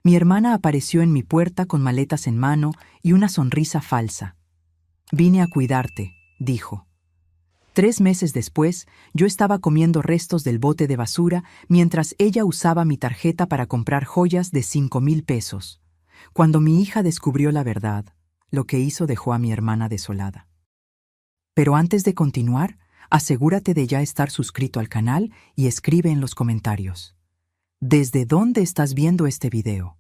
Mi hermana apareció en mi puerta con maletas en mano y una sonrisa falsa. «Vine a cuidarte», dijo. 3 meses después, yo estaba comiendo restos del bote de basura mientras ella usaba mi tarjeta para comprar joyas de 5,000 pesos. Cuando mi hija descubrió la verdad, lo que hizo dejó a mi hermana desolada. Pero antes de continuar, asegúrate de ya estar suscrito al canal y escribe en los comentarios: ¿desde dónde estás viendo este video?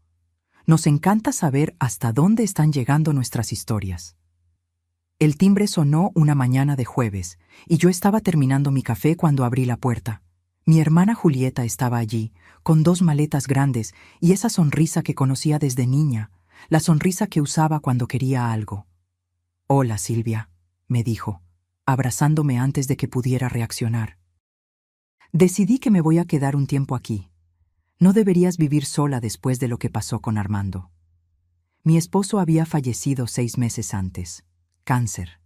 Nos encanta saber hasta dónde están llegando nuestras historias. El timbre sonó una mañana de jueves, y yo estaba terminando mi café cuando abrí la puerta. Mi hermana Julieta estaba allí, con 2 maletas grandes y esa sonrisa que conocía desde niña, la sonrisa que usaba cuando quería algo. «Hola, Silvia», me dijo, abrazándome antes de que pudiera reaccionar. «Decidí que me voy a quedar un tiempo aquí. No deberías vivir sola después de lo que pasó con Armando. Mi esposo había fallecido 6 meses antes. Cáncer.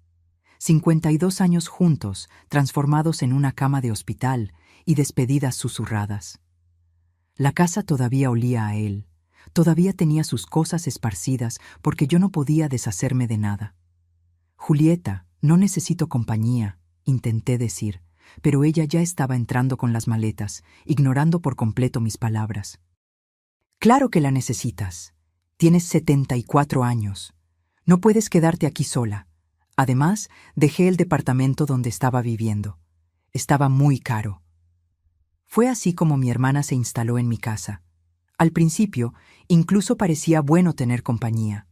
52 años juntos, transformados en una cama de hospital y despedidas susurradas. La casa todavía olía a él, todavía tenía sus cosas esparcidas porque yo no podía deshacerme de nada. Julieta, no necesito compañía, intenté decir, pero ella ya estaba entrando con las maletas, ignorando por completo mis palabras. Claro que la necesitas. Tienes 74 años. No puedes quedarte aquí sola. Además, dejé el departamento donde estaba viviendo. Estaba muy caro. Fue así como mi hermana se instaló en mi casa. Al principio, incluso parecía bueno tener compañía.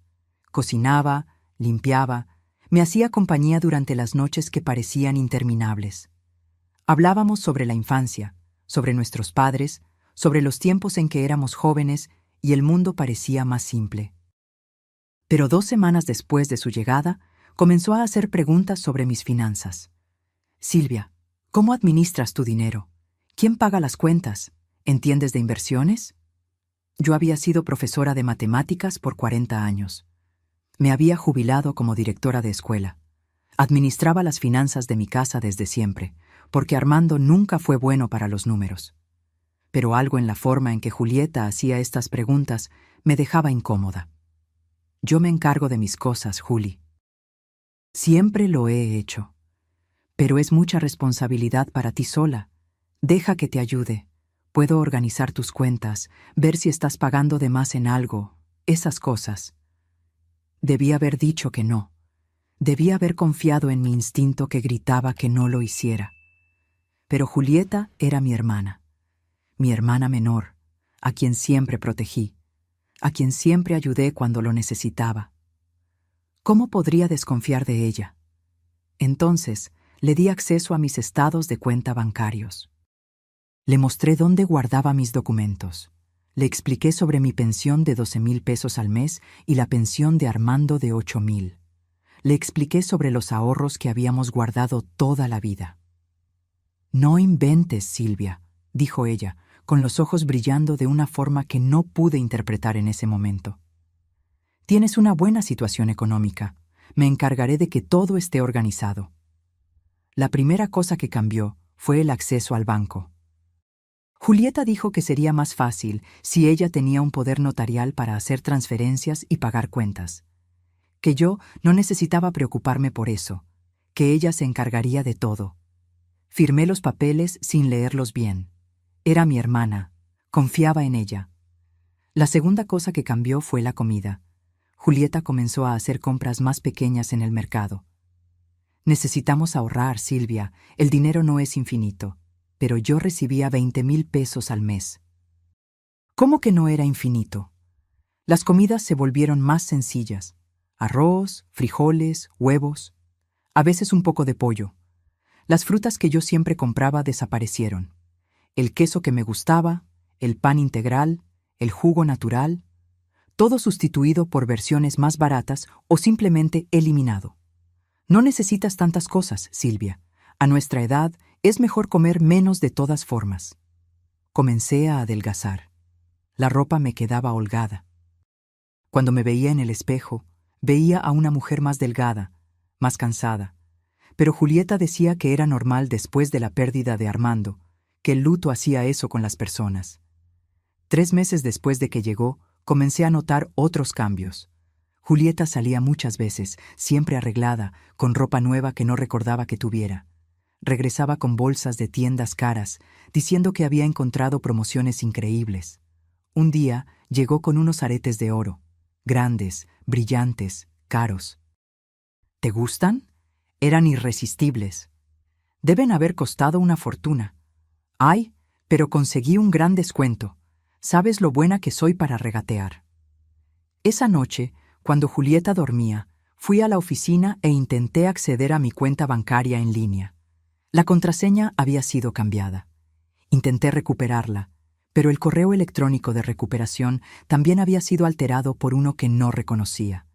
Cocinaba, limpiaba, me hacía compañía durante las noches que parecían interminables. Hablábamos sobre la infancia, sobre nuestros padres, sobre los tiempos en que éramos jóvenes y el mundo parecía más simple. Pero 2 semanas después de su llegada, comenzó a hacer preguntas sobre mis finanzas. «Silvia, ¿cómo administras tu dinero? ¿Quién paga las cuentas? ¿Entiendes de inversiones?» Yo había sido profesora de matemáticas por 40 años. Me había jubilado como directora de escuela. Administraba las finanzas de mi casa desde siempre, porque Armando nunca fue bueno para los números. Pero algo en la forma en que Julieta hacía estas preguntas me dejaba incómoda. «Yo me encargo de mis cosas, Juli. Siempre lo he hecho. Pero es mucha responsabilidad para ti sola. Deja que te ayude. Puedo organizar tus cuentas, ver si estás pagando de más en algo, esas cosas». Debí haber dicho que no. Debí haber confiado en mi instinto que gritaba que no lo hiciera. Pero Julieta era mi hermana menor, a quien siempre protegí, a quien siempre ayudé cuando lo necesitaba. ¿Cómo podría desconfiar de ella? Entonces, le di acceso a mis estados de cuenta bancarios. Le mostré dónde guardaba mis documentos. Le expliqué sobre mi pensión de 12,000 pesos al mes y la pensión de Armando de 8,000. Le expliqué sobre los ahorros que habíamos guardado toda la vida. «No inventes, Silvia», dijo ella, con los ojos brillando de una forma que no pude interpretar en ese momento. «Tienes una buena situación económica. Me encargaré de que todo esté organizado». La primera cosa que cambió fue el acceso al banco. Julieta dijo que sería más fácil si ella tenía un poder notarial para hacer transferencias y pagar cuentas. Que yo no necesitaba preocuparme por eso, que ella se encargaría de todo. Firmé los papeles sin leerlos bien. Era mi hermana. Confiaba en ella. La segunda cosa que cambió fue la comida. Julieta comenzó a hacer compras más pequeñas en el mercado. «Necesitamos ahorrar, Silvia. El dinero no es infinito». Pero yo recibía 20,000 pesos al mes. ¿Cómo que no era infinito? Las comidas se volvieron más sencillas. Arroz, frijoles, huevos, a veces un poco de pollo. Las frutas que yo siempre compraba desaparecieron. El queso que me gustaba, el pan integral, el jugo natural, todo sustituido por versiones más baratas o simplemente eliminado. No necesitas tantas cosas, Silvia. A nuestra edad es mejor comer menos de todas formas. Comencé a adelgazar. La ropa me quedaba holgada. Cuando me veía en el espejo, veía a una mujer más delgada, más cansada. Pero Julieta decía que era normal después de la pérdida de Armando, que el luto hacía eso con las personas. 3 meses después de que llegó, comencé a notar otros cambios. Julieta salía muchas veces, siempre arreglada, con ropa nueva que no recordaba que tuviera. Regresaba con bolsas de tiendas caras, diciendo que había encontrado promociones increíbles. Un día llegó con unos aretes de oro, grandes, brillantes, caros. ¿Te gustan? Eran irresistibles. Deben haber costado una fortuna. Ay, pero conseguí un gran descuento. ¿Sabes lo buena que soy para regatear? Esa noche, cuando Julieta dormía, fui a la oficina e intenté acceder a mi cuenta bancaria en línea. La contraseña había sido cambiada. Intenté recuperarla, pero el correo electrónico de recuperación también había sido alterado por uno que no reconocía.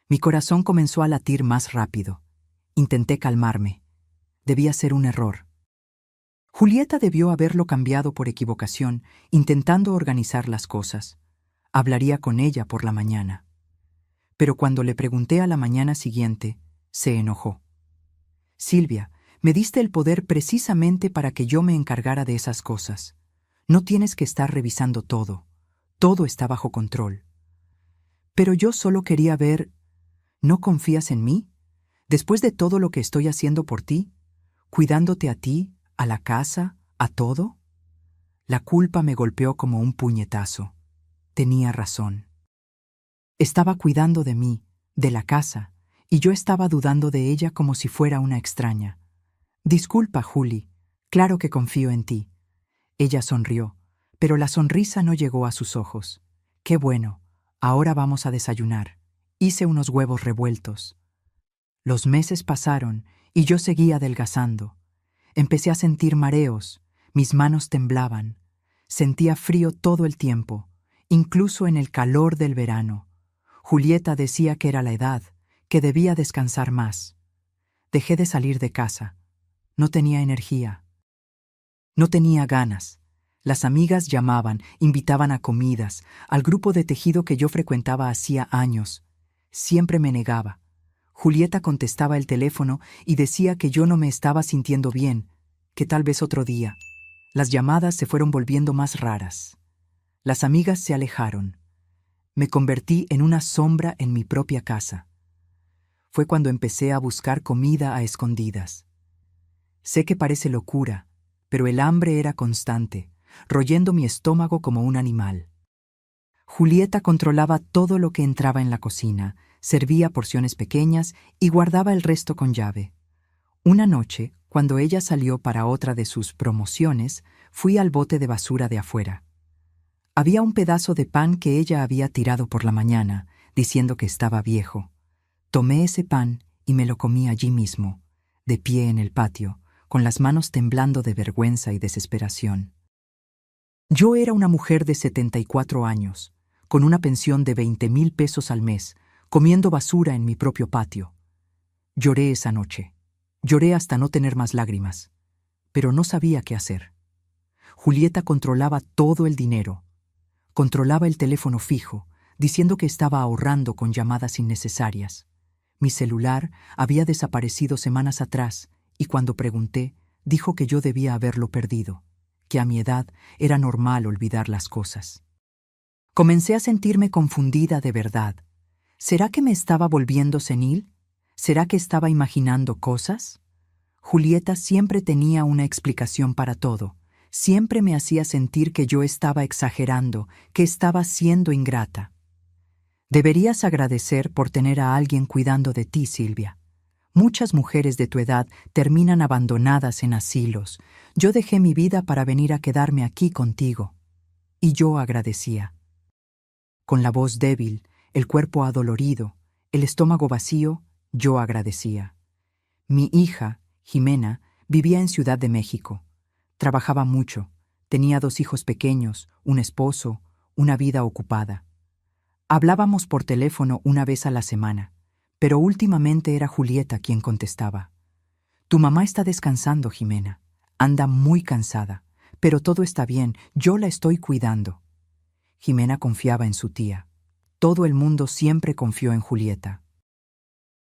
Mi corazón comenzó a latir más rápido. Intenté calmarme. Debía ser un error. Julieta debió haberlo cambiado por equivocación, intentando organizar las cosas. Hablaría con ella por la mañana. Pero cuando le pregunté a la mañana siguiente, se enojó. Silvia, me diste el poder precisamente para que yo me encargara de esas cosas. No tienes que estar revisando todo. Todo está bajo control. Pero yo solo quería ver... ¿No confías en mí? Después de todo lo que estoy haciendo por ti, cuidándote a ti, a la casa, a todo. La culpa me golpeó como un puñetazo. Tenía razón. Estaba cuidando de mí, de la casa, y yo estaba dudando de ella como si fuera una extraña. Disculpa, Juli, claro que confío en ti. Ella sonrió, pero la sonrisa no llegó a sus ojos. Qué bueno, ahora vamos a desayunar. Hice unos huevos revueltos. Los meses pasaron y yo seguía adelgazando. Empecé a sentir mareos, mis manos temblaban. Sentía frío todo el tiempo, incluso en el calor del verano. Julieta decía que era la edad, que debía descansar más. Dejé de salir de casa. No tenía energía. No tenía ganas. Las amigas llamaban, invitaban a comidas, al grupo de tejido que yo frecuentaba hacía años. Siempre me negaba. Julieta contestaba el teléfono y decía que yo no me estaba sintiendo bien, que tal vez otro día. Las llamadas se fueron volviendo más raras. Las amigas se alejaron. Me convertí en una sombra en mi propia casa. Fue cuando empecé a buscar comida a escondidas. Sé que parece locura, pero el hambre era constante, royendo mi estómago como un animal. Julieta controlaba todo lo que entraba en la cocina, servía porciones pequeñas y guardaba el resto con llave. Una noche, cuando ella salió para otra de sus promociones, fui al bote de basura de afuera. Había un pedazo de pan que ella había tirado por la mañana, diciendo que estaba viejo. Tomé ese pan y me lo comí allí mismo, de pie en el patio, con las manos temblando de vergüenza y desesperación. Yo era una mujer de 74 años, con una pensión de 20,000 pesos al mes, comiendo basura en mi propio patio. Lloré esa noche. Lloré hasta no tener más lágrimas, pero no sabía qué hacer. Julieta controlaba todo el dinero. Controlaba el teléfono fijo, diciendo que estaba ahorrando con llamadas innecesarias. Mi celular había desaparecido semanas atrás y cuando pregunté, dijo que yo debía haberlo perdido, que a mi edad era normal olvidar las cosas. Comencé a sentirme confundida de verdad. ¿Será que me estaba volviendo senil? ¿Será que estaba imaginando cosas? Julieta siempre tenía una explicación para todo. Siempre me hacía sentir que yo estaba exagerando, que estaba siendo ingrata. Deberías agradecer por tener a alguien cuidando de ti, Silvia. Muchas mujeres de tu edad terminan abandonadas en asilos. Yo dejé mi vida para venir a quedarme aquí contigo. Y yo agradecía. Con la voz débil, el cuerpo adolorido, el estómago vacío, yo agradecía. Mi hija, Jimena, vivía en Ciudad de México. Trabajaba mucho, tenía 2 hijos pequeños, un esposo, una vida ocupada. Hablábamos por teléfono una vez a la semana, pero últimamente era Julieta quien contestaba. Tu mamá está descansando, Jimena. Anda muy cansada, pero todo está bien, yo la estoy cuidando. Jimena confiaba en su tía. Todo el mundo siempre confió en Julieta.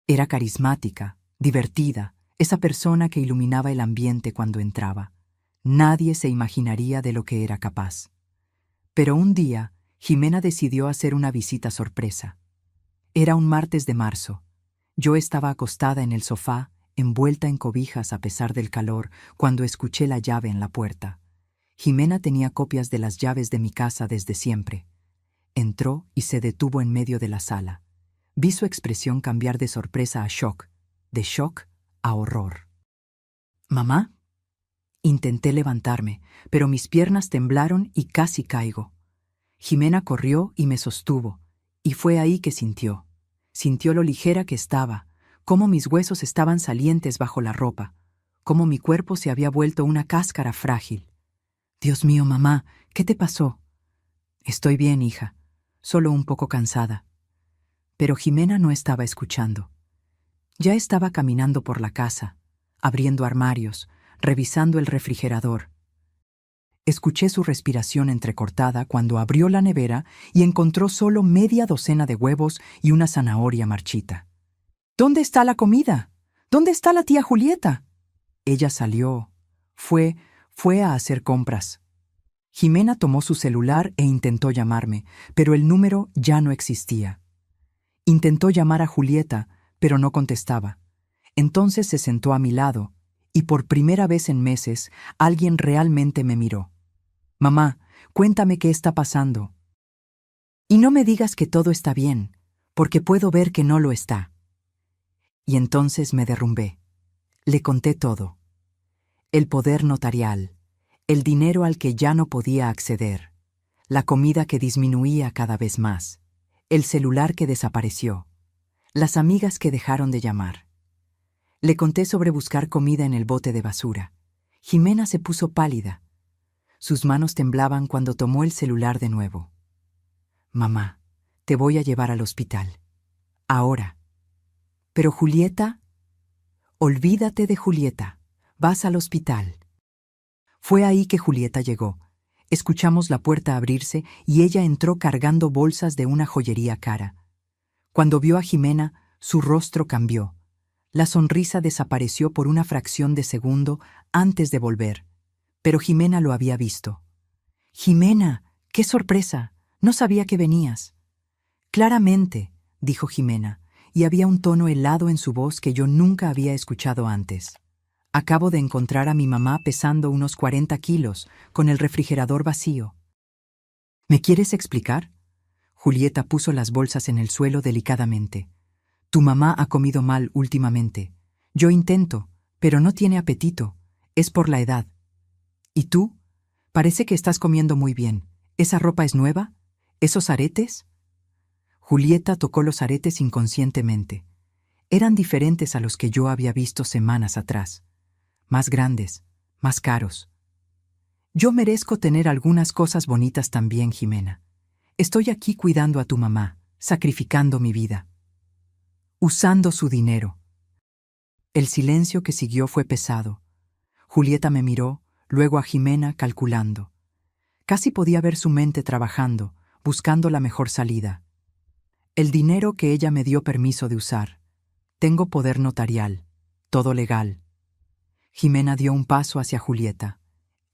Era carismática, divertida, esa persona que iluminaba el ambiente cuando entraba. Nadie se imaginaría de lo que era capaz. Pero un día, Jimena decidió hacer una visita sorpresa. Era un martes de marzo. Yo estaba acostada en el sofá, envuelta en cobijas a pesar del calor, cuando escuché la llave en la puerta. Jimena tenía copias de las llaves de mi casa desde siempre. Entró y se detuvo en medio de la sala. Vi su expresión cambiar de sorpresa a shock, de shock a horror. ¿Mamá? Intenté levantarme, pero mis piernas temblaron y casi caigo. Jimena corrió y me sostuvo, y fue ahí que sintió. Sintió lo ligera que estaba, cómo mis huesos estaban salientes bajo la ropa, cómo mi cuerpo se había vuelto una cáscara frágil. Dios mío, mamá, ¿qué te pasó? Estoy bien, hija, solo un poco cansada. Pero Jimena no estaba escuchando. Ya estaba caminando por la casa, abriendo armarios, revisando el refrigerador. Escuché su respiración entrecortada cuando abrió la nevera y encontró solo media docena de huevos y una zanahoria marchita. ¿Dónde está la comida? ¿Dónde está la tía Julieta? Ella salió. Fue a hacer compras. Jimena tomó su celular e intentó llamarme, pero el número ya no existía. Intentó llamar a Julieta, pero no contestaba. Entonces se sentó a mi lado, y por primera vez en meses, alguien realmente me miró. Mamá, cuéntame qué está pasando. Y no me digas que todo está bien, porque puedo ver que no lo está. Y entonces me derrumbé. Le conté todo. El poder notarial, el dinero al que ya no podía acceder, la comida que disminuía cada vez más, el celular que desapareció, las amigas que dejaron de llamar. Le conté sobre buscar comida en el bote de basura. Jimena se puso pálida. Sus manos temblaban cuando tomó el celular de nuevo. Mamá, te voy a llevar al hospital. Ahora. Pero Julieta, olvídate de Julieta. Vas al hospital. Fue ahí que Julieta llegó. Escuchamos la puerta abrirse y ella entró cargando bolsas de una joyería cara. Cuando vio a Jimena, su rostro cambió. La sonrisa desapareció por una fracción de segundo antes de volver. Pero Jimena lo había visto. «Jimena, qué sorpresa. No sabía que venías». «Claramente», dijo Jimena, y había un tono helado en su voz que yo nunca había escuchado antes. «Acabo de encontrar a mi mamá pesando unos 40 kilos, con el refrigerador vacío». «¿Me quieres explicar?» Julieta puso las bolsas en el suelo delicadamente. «Tu mamá ha comido mal últimamente. Yo intento, pero no tiene apetito. Es por la edad». «¿Y tú? Parece que estás comiendo muy bien. ¿Esa ropa es nueva? ¿Esos aretes?» Julieta tocó los aretes inconscientemente. Eran diferentes a los que yo había visto semanas atrás. Más grandes, más caros. «Yo merezco tener algunas cosas bonitas también, Jimena. Estoy aquí cuidando a tu mamá, sacrificando mi vida. Usando su dinero». El silencio que siguió fue pesado. Julieta me miró, luego a Jimena calculando. Casi podía ver su mente trabajando, buscando la mejor salida. El dinero que ella me dio permiso de usar. Tengo poder notarial, todo legal. Jimena dio un paso hacia Julieta.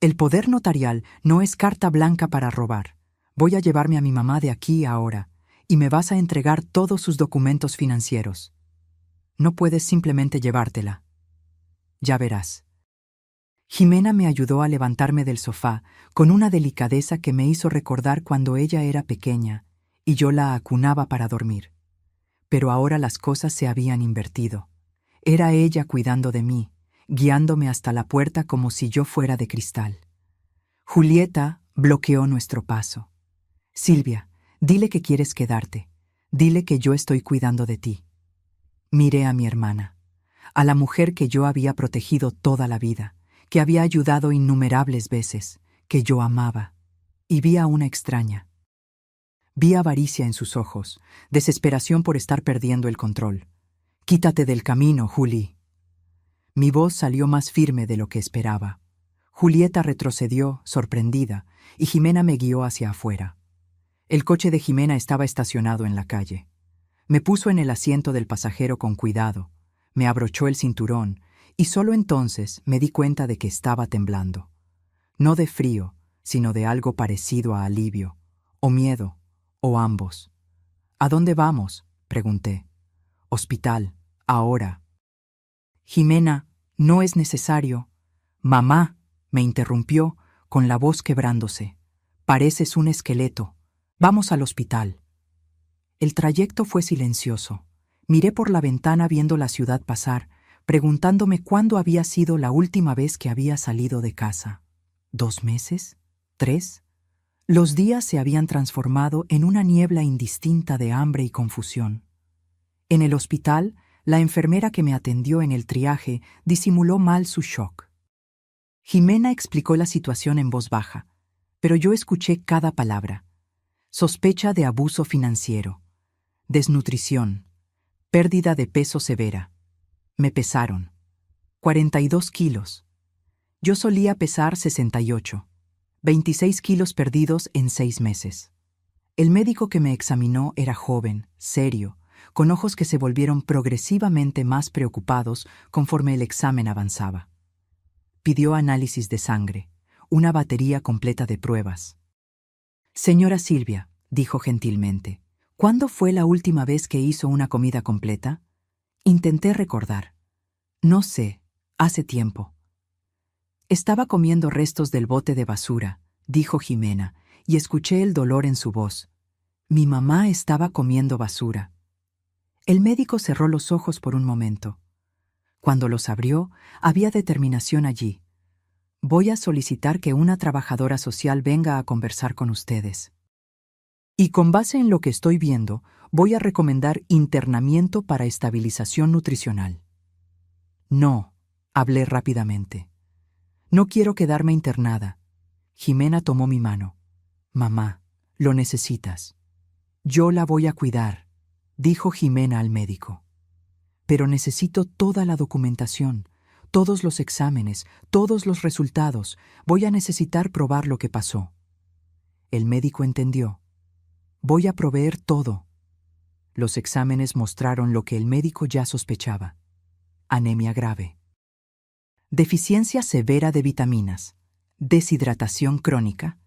El poder notarial no es carta blanca para robar. Voy a llevarme a mi mamá de aquí ahora, y me vas a entregar todos sus documentos financieros. No puedes simplemente llevártela. Ya verás. Jimena me ayudó a levantarme del sofá con una delicadeza que me hizo recordar cuando ella era pequeña y yo la acunaba para dormir. Pero ahora las cosas se habían invertido. Era ella cuidando de mí, guiándome hasta la puerta como si yo fuera de cristal. Julieta bloqueó nuestro paso. «Silvia, dile que quieres quedarte. Dile que yo estoy cuidando de ti». Miré a mi hermana, a la mujer que yo había protegido toda la vida, que había ayudado innumerables veces, que yo amaba, y vi a una extraña. Vi avaricia en sus ojos, desesperación por estar perdiendo el control. «Quítate del camino, Juli». Mi voz salió más firme de lo que esperaba. Julieta retrocedió, sorprendida, y Jimena me guió hacia afuera. El coche de Jimena estaba estacionado en la calle. Me puso en el asiento del pasajero con cuidado, me abrochó el cinturón, y solo entonces me di cuenta de que estaba temblando. No de frío, sino de algo parecido a alivio, o miedo, o ambos. ¿A dónde vamos?, pregunté. Hospital, ahora. Jimena, no es necesario. Mamá, me interrumpió, con la voz quebrándose. Pareces un esqueleto. Vamos al hospital. El trayecto fue silencioso. Miré por la ventana viendo la ciudad pasar, preguntándome cuándo había sido la última vez que había salido de casa. ¿2 meses? ¿3? Los días se habían transformado en una niebla indistinta de hambre y confusión. En el hospital, la enfermera que me atendió en el triaje disimuló mal su shock. Jimena explicó la situación en voz baja, pero yo escuché cada palabra. Sospecha de abuso financiero, desnutrición, pérdida de peso severa. Me pesaron. 42 kilos. Yo solía pesar 68. 26 kilos perdidos en 6 meses. El médico que me examinó era joven, serio, con ojos que se volvieron progresivamente más preocupados conforme el examen avanzaba. Pidió análisis de sangre, una batería completa de pruebas. Señora Silvia, dijo gentilmente, ¿cuándo fue la última vez que hizo una comida completa? Intenté recordar. No sé, hace tiempo. Estaba comiendo restos del bote de basura, dijo Jimena, y escuché el dolor en su voz. Mi mamá estaba comiendo basura. El médico cerró los ojos por un momento. Cuando los abrió, había determinación allí. Voy a solicitar que una trabajadora social venga a conversar con ustedes. Y con base en lo que estoy viendo, voy a recomendar internamiento para estabilización nutricional. No, hablé rápidamente. No quiero quedarme internada. Jimena tomó mi mano. Mamá, lo necesitas. Yo la voy a cuidar, dijo Jimena al médico. Pero necesito toda la documentación, todos los exámenes, todos los resultados. Voy a necesitar probar lo que pasó. El médico entendió. Voy a proveer todo. Los exámenes mostraron lo que el médico ya sospechaba. Anemia grave. Deficiencia severa de vitaminas. Deshidratación crónica.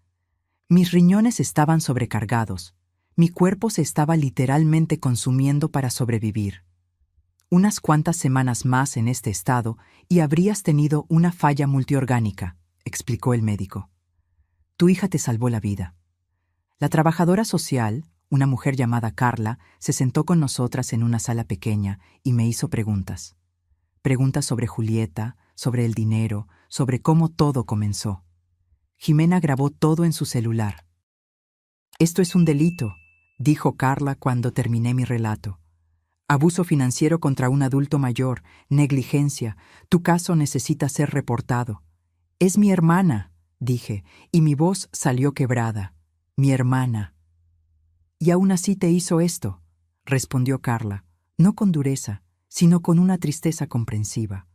Mis riñones estaban sobrecargados. Mi cuerpo se estaba literalmente consumiendo para sobrevivir. Unas cuantas semanas más en este estado y habrías tenido una falla multiorgánica, explicó el médico. Tu hija te salvó la vida. La trabajadora social, una mujer llamada Carla, se sentó con nosotras en una sala pequeña y me hizo preguntas. Preguntas sobre Julieta, sobre el dinero, sobre cómo todo comenzó. Jimena grabó todo en su celular. Esto es un delito, dijo Carla cuando terminé mi relato. Abuso financiero contra un adulto mayor, negligencia, tu caso necesita ser reportado. Es mi hermana, dije, y mi voz salió quebrada. Mi hermana. Y aún así te hizo esto, respondió Carla, no con dureza, sino con una tristeza comprensiva.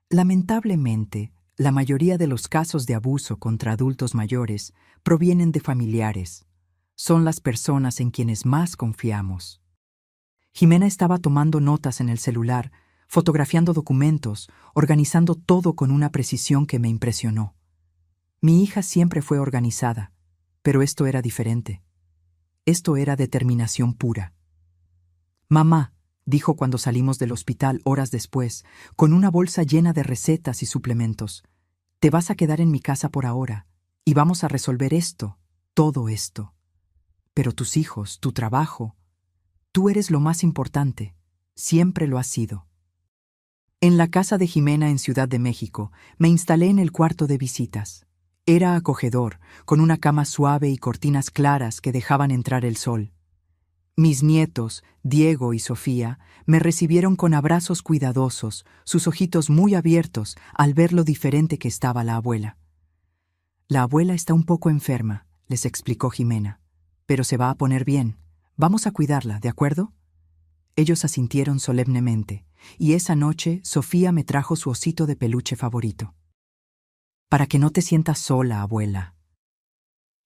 Lamentablemente, la mayoría de los casos de abuso contra adultos mayores provienen de familiares. Son las personas en quienes más confiamos. Jimena estaba tomando notas en el celular, fotografiando documentos, organizando todo con una precisión que me impresionó. Mi hija siempre fue organizada, pero esto era diferente. Esto era determinación pura. Mamá, dijo cuando salimos del hospital horas después, con una bolsa llena de recetas y suplementos, te vas a quedar en mi casa por ahora, y vamos a resolver esto, todo esto. Pero tus hijos, tu trabajo, tú eres lo más importante, siempre lo has sido. En la casa de Jimena en Ciudad de México, me instalé en el cuarto de visitas. Era acogedor, con una cama suave y cortinas claras que dejaban entrar el sol. Mis nietos, Diego y Sofía, me recibieron con abrazos cuidadosos, sus ojitos muy abiertos al ver lo diferente que estaba la abuela. La abuela está un poco enferma, les explicó Jimena, pero se va a poner bien. Vamos a cuidarla, ¿de acuerdo? Ellos asintieron solemnemente, y esa noche Sofía me trajo su osito de peluche favorito. Para que no te sientas sola, abuela.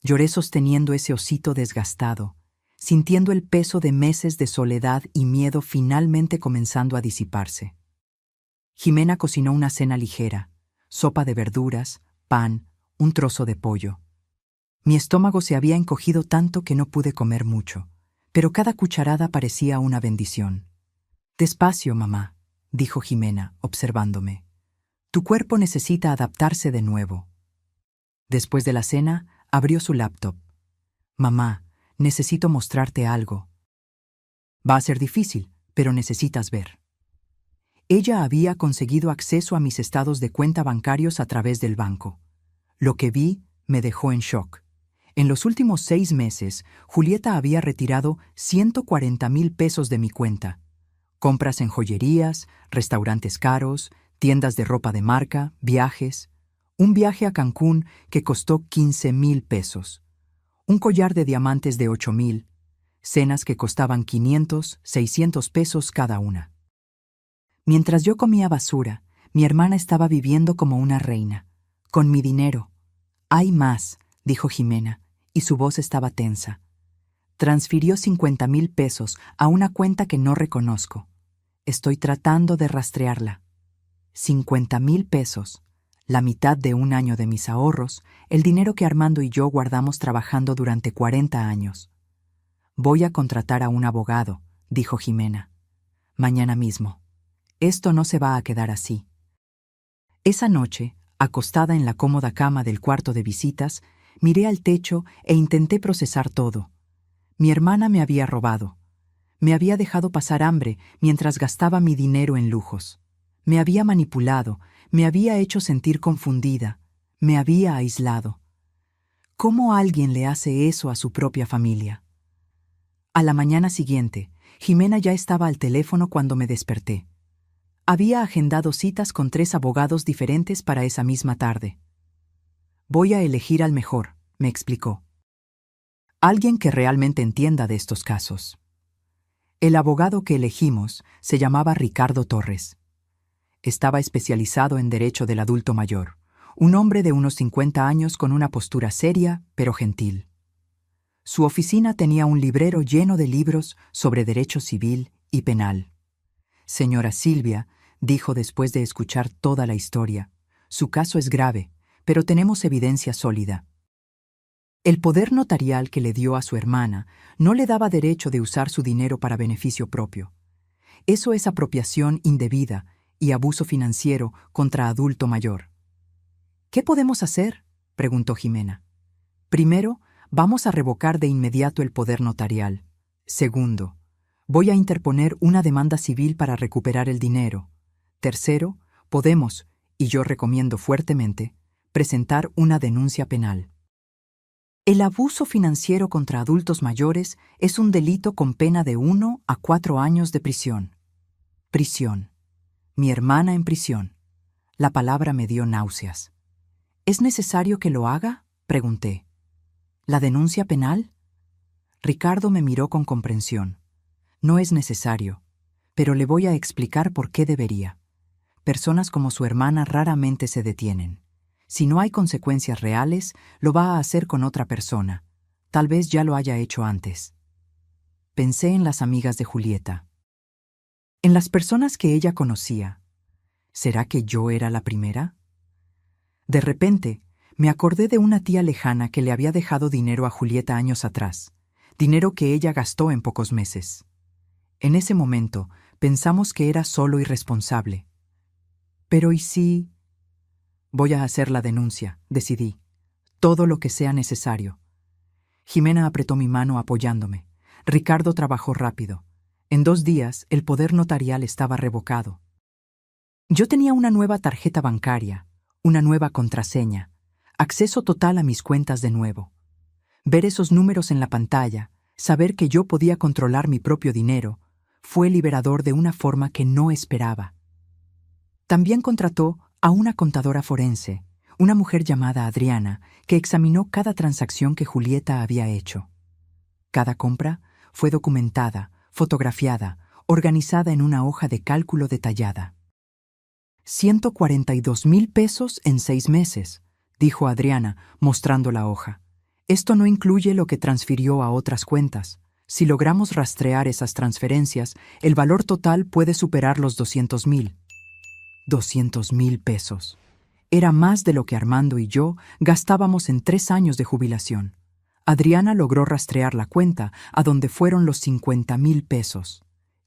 Lloré sosteniendo ese osito desgastado, sintiendo el peso de meses de soledad y miedo finalmente comenzando a disiparse. Jimena cocinó una cena ligera, sopa de verduras, pan, un trozo de pollo. Mi estómago se había encogido tanto que no pude comer mucho, pero cada cucharada parecía una bendición. «Despacio, mamá», dijo Jimena, observándome. «Tu cuerpo necesita adaptarse de nuevo». Después de la cena, abrió su laptop. «Mamá, necesito mostrarte algo. Va a ser difícil, pero necesitas ver». Ella había conseguido acceso a mis estados de cuenta bancarios a través del banco. Lo que vi me dejó en shock. En los últimos 6 meses, Julieta había retirado 140,000 pesos de mi cuenta. Compras en joyerías, restaurantes caros, tiendas de ropa de marca, viajes. Un viaje a Cancún que costó 15,000 pesos. Un collar de diamantes de 8,000. Cenas que costaban 500, 600 pesos cada una. Mientras yo comía basura, mi hermana estaba viviendo como una reina. Con mi dinero. «Hay más», dijo Jimena, y su voz estaba tensa. Transfirió 50,000 pesos a una cuenta que no reconozco. Estoy tratando de rastrearla. 50,000 pesos, la mitad de un año de mis ahorros, el dinero que Armando y yo guardamos trabajando durante 40 años. «Voy a contratar a un abogado», dijo Jimena. «Mañana mismo. Esto no se va a quedar así». Esa noche, acostada en la cómoda cama del cuarto de visitas, miré al techo e intenté procesar todo. Mi hermana me había robado. Me había dejado pasar hambre mientras gastaba mi dinero en lujos. Me había manipulado, me había hecho sentir confundida, me había aislado. ¿Cómo alguien le hace eso a su propia familia? A la mañana siguiente, Jimena ya estaba al teléfono cuando me desperté. Había agendado citas con 3 abogados diferentes para esa misma tarde. «Voy a elegir al mejor», me explicó. «Alguien que realmente entienda de estos casos». El abogado que elegimos se llamaba Ricardo Torres. Estaba especializado en derecho del adulto mayor, un hombre de unos 50 años con una postura seria pero gentil. Su oficina tenía un librero lleno de libros sobre derecho civil y penal. «Señora Silvia», dijo después de escuchar toda la historia, «su caso es grave, pero tenemos evidencia sólida. El poder notarial que le dio a su hermana no le daba derecho de usar su dinero para beneficio propio. Eso es apropiación indebida y abuso financiero contra adulto mayor». «¿Qué podemos hacer?», preguntó Jimena. «Primero, vamos a revocar de inmediato el poder notarial. Segundo, voy a interponer una demanda civil para recuperar el dinero. Tercero, podemos, y yo recomiendo fuertemente, presentar una denuncia penal». El abuso financiero contra adultos mayores es un delito con pena de 1 a 4 años de prisión. Prisión. Mi hermana en prisión. La palabra me dio náuseas. «¿Es necesario que lo haga?», pregunté. «¿La denuncia penal?». Ricardo me miró con comprensión. «No es necesario, pero le voy a explicar por qué debería. Personas como su hermana raramente se detienen. Si no hay consecuencias reales, lo va a hacer con otra persona. Tal vez ya lo haya hecho antes». Pensé en las amigas de Julieta. En las personas que ella conocía. ¿Será que yo era la primera? De repente, me acordé de una tía lejana que le había dejado dinero a Julieta años atrás, dinero que ella gastó en pocos meses. En ese momento, pensamos que era solo irresponsable. Pero ¿y si...? «Voy a hacer la denuncia», decidí. «Todo lo que sea necesario». Jimena apretó mi mano apoyándome. Ricardo trabajó rápido. En 2 días, el poder notarial estaba revocado. Yo tenía una nueva tarjeta bancaria, una nueva contraseña, acceso total a mis cuentas de nuevo. Ver esos números en la pantalla, saber que yo podía controlar mi propio dinero, fue liberador de una forma que no esperaba. También contrató a una contadora forense, una mujer llamada Adriana, que examinó cada transacción que Julieta había hecho. Cada compra fue documentada, fotografiada, organizada en una hoja de cálculo detallada. 142,000 pesos en 6 meses, dijo Adriana, mostrando la hoja. Esto no incluye lo que transfirió a otras cuentas. Si logramos rastrear esas transferencias, el valor total puede superar los 200,000. 200,000 pesos. Era más de lo que Armando y yo gastábamos en 3 años de jubilación. Adriana logró rastrear la cuenta a donde fueron los 50,000 pesos.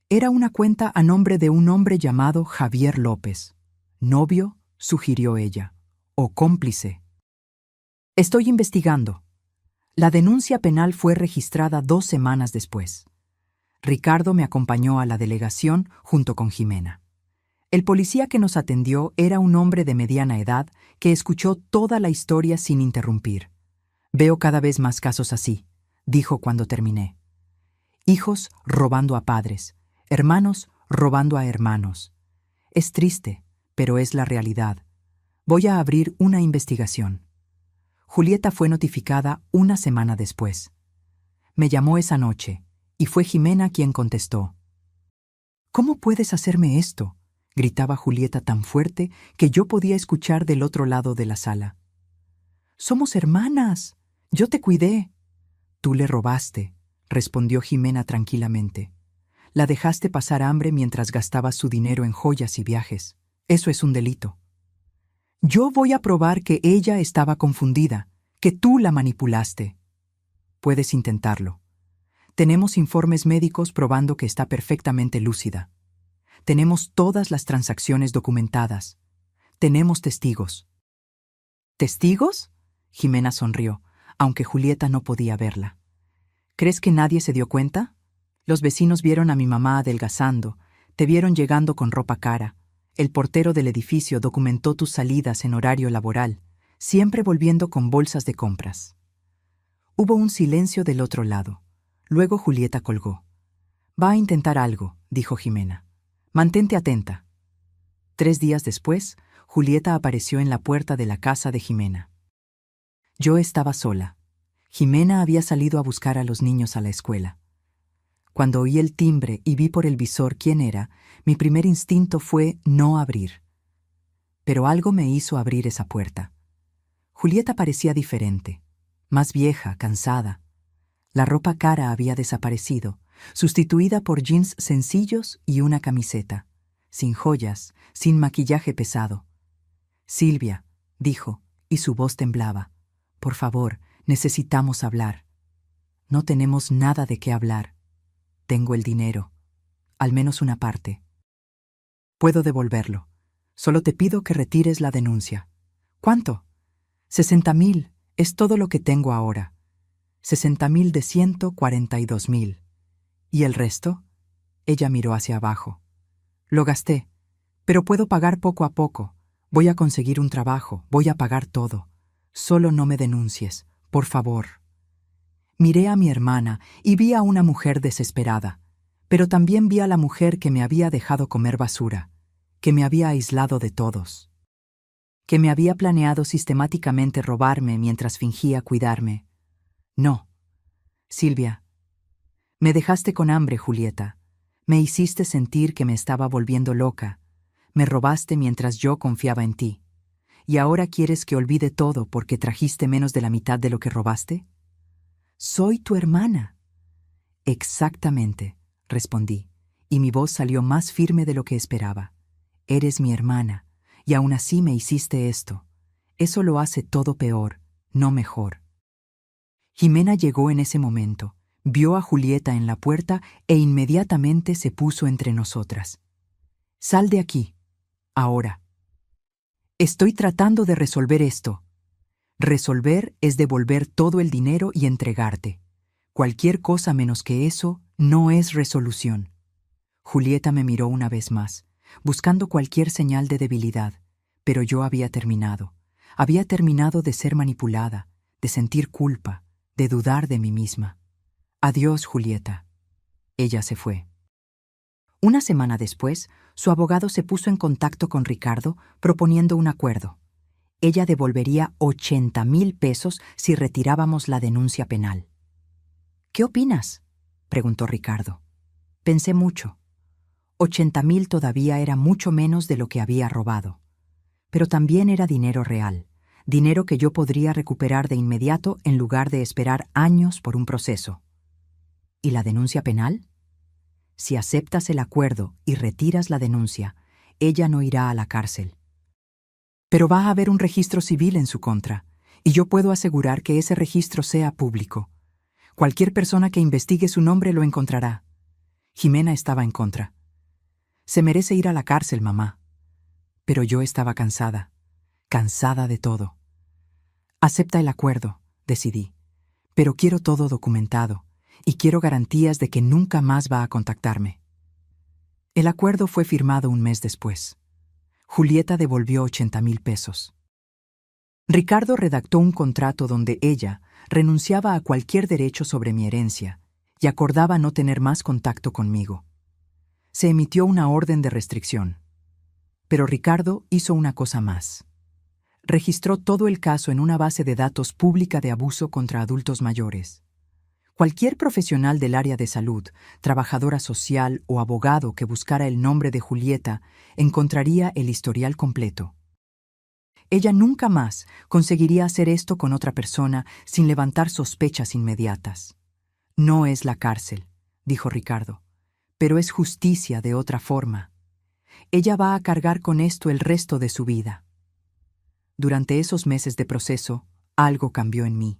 Era una cuenta a nombre de un hombre llamado Javier López. Novio, sugirió ella, o cómplice. Estoy investigando. La denuncia penal fue registrada 2 semanas después. Ricardo me acompañó a la delegación junto con Jimena. El policía que nos atendió era un hombre de mediana edad que escuchó toda la historia sin interrumpir. Veo cada vez más casos así, dijo cuando terminé. Hijos robando a padres, hermanos robando a hermanos. Es triste, pero es la realidad. Voy a abrir una investigación. Julieta fue notificada 1 semana después. Me llamó esa noche, y fue Jimena quien contestó. ¿Cómo puedes hacerme esto?, gritaba Julieta tan fuerte que yo podía escuchar del otro lado de la sala. Somos hermanas. Yo te cuidé. Tú le robaste, respondió Jimena tranquilamente. La dejaste pasar hambre mientras gastabas su dinero en joyas y viajes. Eso es un delito. Yo voy a probar que ella estaba confundida, que tú la manipulaste. Puedes intentarlo. Tenemos informes médicos probando que está perfectamente lúcida. Tenemos todas las transacciones documentadas. Tenemos testigos. ¿Testigos? Jimena sonrió, aunque Julieta no podía verla. ¿Crees que nadie se dio cuenta? Los vecinos vieron a mi mamá adelgazando, te vieron llegando con ropa cara. El portero del edificio documentó tus salidas en horario laboral, siempre volviendo con bolsas de compras. Hubo un silencio del otro lado. Luego Julieta colgó. Va a intentar algo, dijo Jimena. Mantente atenta. 3 días después, Julieta apareció en la puerta de la casa de Jimena. Yo estaba sola. Jimena había salido a buscar a los niños a la escuela. Cuando oí el timbre y vi por el visor quién era, mi primer instinto fue no abrir. Pero algo me hizo abrir esa puerta. Julieta parecía diferente, más vieja, cansada. La ropa cara había desaparecido, sustituida por jeans sencillos y una camiseta, sin joyas, sin maquillaje pesado. Silvia, dijo, y su voz temblaba. Por favor, necesitamos hablar. No tenemos nada de qué hablar. Tengo el dinero, al menos una parte. Puedo devolverlo. Solo te pido que retires la denuncia. ¿Cuánto? 60,000, es todo lo que tengo ahora. 60,000 de 142,000. ¿Y el resto? Ella miró hacia abajo. Lo gasté, pero puedo pagar poco a poco. Voy a conseguir un trabajo, voy a pagar todo. Solo no me denuncies, por favor. Miré a mi hermana y vi a una mujer desesperada, pero también vi a la mujer que me había dejado comer basura, que me había aislado de todos, que me había planeado sistemáticamente robarme mientras fingía cuidarme. No, Silvia. Me dejaste con hambre, Julieta. Me hiciste sentir que me estaba volviendo loca. Me robaste mientras yo confiaba en ti. ¿Y ahora quieres que olvide todo porque trajiste menos de la mitad de lo que robaste? Soy tu hermana. Exactamente, respondí, y mi voz salió más firme de lo que esperaba. Eres mi hermana, y aún así me hiciste esto. Eso lo hace todo peor, no mejor. Jimena llegó en ese momento, vio a Julieta en la puerta e inmediatamente se puso entre nosotras. Sal de aquí, ahora. Estoy tratando de resolver esto. Resolver es devolver todo el dinero y entregarte. Cualquier cosa menos que eso no es resolución. Julieta me miró una vez más, buscando cualquier señal de debilidad, pero yo había terminado. Había terminado de ser manipulada, de sentir culpa, de dudar de mí misma. Adiós, Julieta. Ella se fue. 1 semana después, su abogado se puso en contacto con Ricardo proponiendo un acuerdo. Ella devolvería 80,000 pesos si retirábamos la denuncia penal. ¿Qué opinas?, preguntó Ricardo. Pensé mucho. 80,000 todavía era mucho menos de lo que había robado. Pero también era dinero real, dinero que yo podría recuperar de inmediato en lugar de esperar años por un proceso. ¿Y la denuncia penal? Si aceptas el acuerdo y retiras la denuncia, ella no irá a la cárcel. Pero va a haber un registro civil en su contra, y yo puedo asegurar que ese registro sea público. Cualquier persona que investigue su nombre lo encontrará. Jimena estaba en contra. Se merece ir a la cárcel, mamá. Pero yo estaba cansada de todo. Acepta el acuerdo, decidí. Pero quiero todo documentado, y quiero garantías de que nunca más va a contactarme. El acuerdo fue firmado un mes después. Julieta devolvió 80,000 pesos. Ricardo redactó un contrato donde ella renunciaba a cualquier derecho sobre mi herencia y acordaba no tener más contacto conmigo. Se emitió una orden de restricción. Pero Ricardo hizo una cosa más. Registró todo el caso en una base de datos pública de abuso contra adultos mayores. Cualquier profesional del área de salud, trabajadora social o abogado que buscara el nombre de Julieta encontraría el historial completo. Ella nunca más conseguiría hacer esto con otra persona sin levantar sospechas inmediatas. No es la cárcel, dijo Ricardo, pero es justicia de otra forma. Ella va a cargar con esto el resto de su vida. Durante esos meses de proceso, algo cambió en mí.